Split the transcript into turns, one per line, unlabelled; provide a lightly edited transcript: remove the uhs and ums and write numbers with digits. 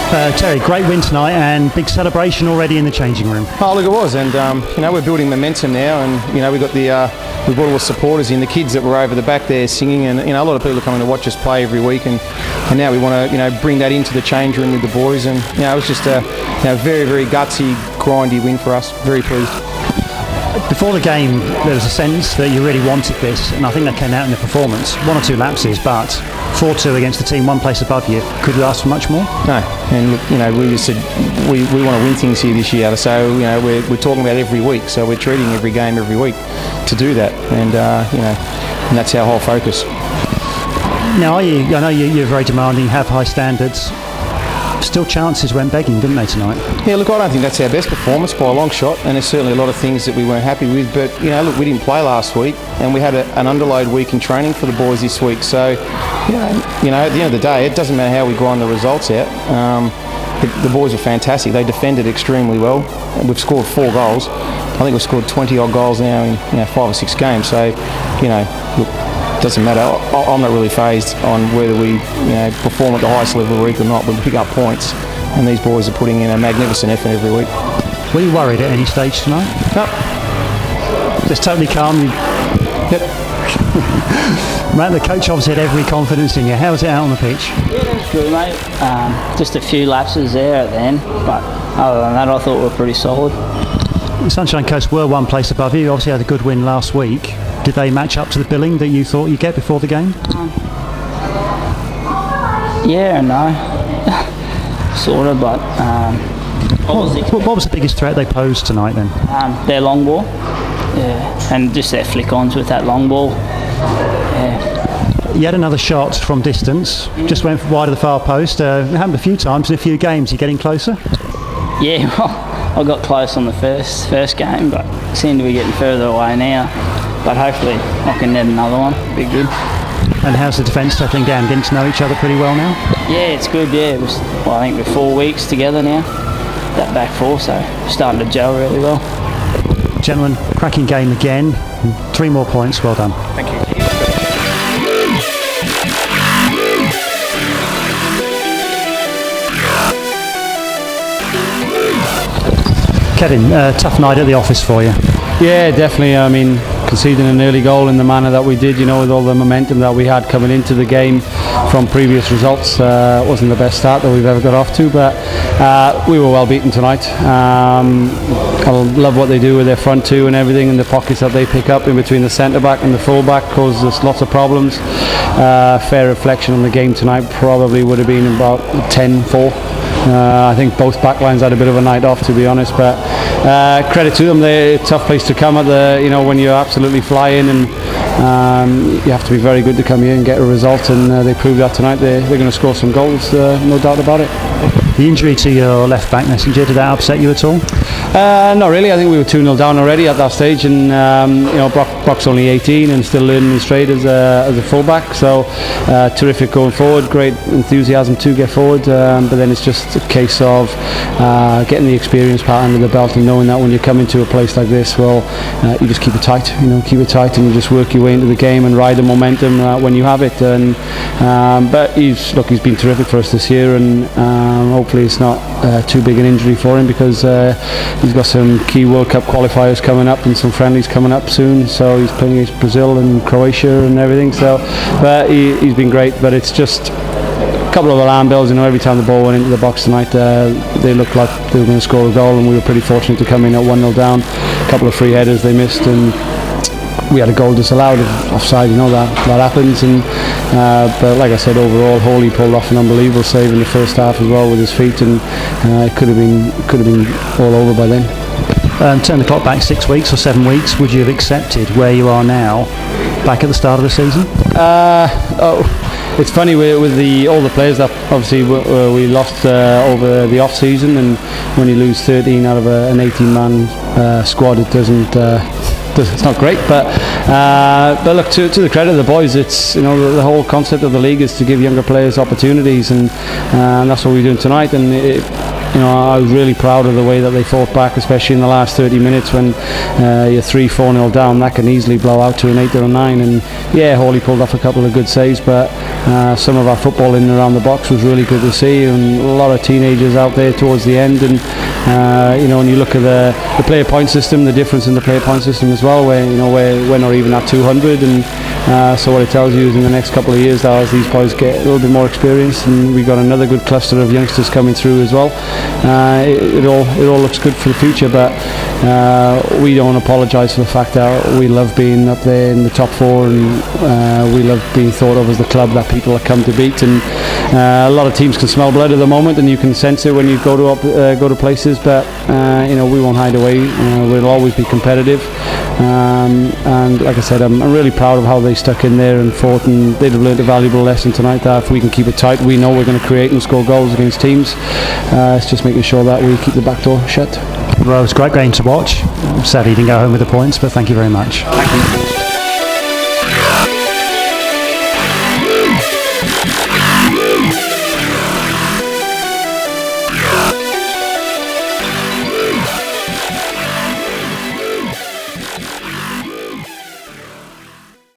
Terry, great win tonight and big celebration already in the changing room.
Oh, look, it was, and we're building momentum now, and we got we brought all the supporters in, the kids that were over the back there singing, and a lot of people are coming to watch us play every week, and now we want to bring that into the change room with the boys, and it was just a very, very gutsy, grindy win for us. Very pleased.
Before the game, there was a sense that you really wanted this, and I think that came out in the performance. 1 or 2 lapses, but 4-2 against the team 1 place above you. Could you ask for much more? No,
and look, we just said we want to win things here this year, so we're talking about every week, so we're treating every game every week to do that, and and that's our whole focus.
Now, I know you're very demanding, have high standards. Still chances went begging, didn't they, tonight?
Yeah, look, I don't think that's our best performance by a long shot, and there's certainly a lot of things that we weren't happy with, but look, we didn't play last week, and we had an underload week in training for the boys this week, so at the end of the day, it doesn't matter how we grind the results out. The boys are fantastic. They defended extremely well. We've scored 4 goals. I think we've scored 20 odd goals now in 5 or 6 games, so look, doesn't matter. I'm not really phased on whether we perform at the highest level of the week or not. We pick up points, and these boys are putting in a magnificent effort every week.
Were you worried at any stage tonight?
No.
Just totally calm?
Yep.
Matt, the coach obviously had every confidence in you. How was it out on the pitch?
Yeah, it was good, mate. Just a few lapses there at the end, but other than that, I thought we were pretty solid.
The Sunshine Coast were 1 place above you. You obviously had a good win last week. Did they match up to the billing that you thought you'd get before the game?
Yeah and no. Sort of, but...
What was the biggest threat they posed tonight then?
Their long ball. Yeah, and just their flick-ons with that long ball. Yeah.
You had another shot from distance, just went wide of the far post. It happened a few times in a few games. You're getting closer?
Yeah, well, I got close on the first game, but seem to be getting further away now. But hopefully I can net another one. Be good.
And how's the defence settling down? Getting to know each other pretty well now?
Yeah, it's good. Yeah, I think we're 4 weeks together now. That back 4, so starting to gel really well.
Gentlemen, cracking game again. 3 more points. Well done.
Thank you.
Kevin, tough night at the office for you.
Yeah, definitely. I mean, conceding an early goal in the manner that we did, with all the momentum that we had coming into the game from previous results, wasn't the best start that we've ever got off to, but we were well beaten tonight. I love what they do with their front 2 and everything, and the pockets that they pick up in between the centre back and the full back causes us lots of problems. Fair reflection on the game tonight probably would have been about 10-4. I think both backlines had a bit of a night off, to be honest, but credit to them. They're a tough place to come at when you're absolutely flying, and you have to be very good to come here and get a result, and they proved that tonight. They're going to score some goals, no doubt about it.
The injury to your left back, Messenger, did that upset you at all?
Not really. I think we were 2-0 down already at that stage, and Brock's only 18 and still learning his trade as a fullback, so terrific going forward. Great enthusiasm to get forward, but then it's just a case of getting the experience part under the belt and knowing that when you come into a place like this, you just keep it tight. Keep it tight, and you just work your way into the game and ride the momentum when you have it. And but he's been terrific for us this year, and hopefully it's not too big an injury for him, because he's got some key World Cup qualifiers coming up and some friendlies coming up soon, so he's playing against Brazil and Croatia and everything, but he's been great. But it's just a couple of alarm bells, every time the ball went into the box tonight, they looked like they were going to score a goal, and we were pretty fortunate to come in at 1-0 down. A couple of free headers they missed, and we had a goal disallowed offside. That happens, and but like I said, overall, Hawley pulled off an unbelievable save in the first half as well with his feet, and it could have been all over by then.
Turn the clock back 6 weeks or 7 weeks. Would you have accepted where you are now, back at the start of the season?
It's funny with all the players that obviously we lost over the off season, and when you lose 13 out of an 18-man squad, it doesn't. It's not great, but look, to the credit of the boys, it's the whole concept of the league is to give younger players opportunities, and that's what we're doing tonight. And I was really proud of the way that they fought back, especially in the last 30 minutes when you're 3-4-0 down. That can easily blow out to an 8 or a 9. And yeah, Hawley pulled off a couple of good saves, but some of our football in and around the box was really good to see, and a lot of teenagers out there towards the end. And when you look at the player point system, the difference in the player point system as well, where we're not even at 200, and so what it tells you is in the next couple of years, as these boys get a little bit more experience, and we've got another good cluster of youngsters coming through as well, it all looks good for the future. But we don't apologise for the fact that we love being up there in the top four, and we love being thought of as the club that people have come to beat. And a lot of teams can smell blood at the moment, and you can sense it when you go to places. But we won't hide away. We'll always be competitive. And like I said, I'm really proud of how they stuck in there and fought, and they'd have learned a valuable lesson tonight that if we can keep it tight, we know we're going to create and score goals against teams. It's just making sure that we keep the back door shut.
Well, it was a great game to watch. Sadly, you didn't go home with the points, but thank you very much.
Thank you.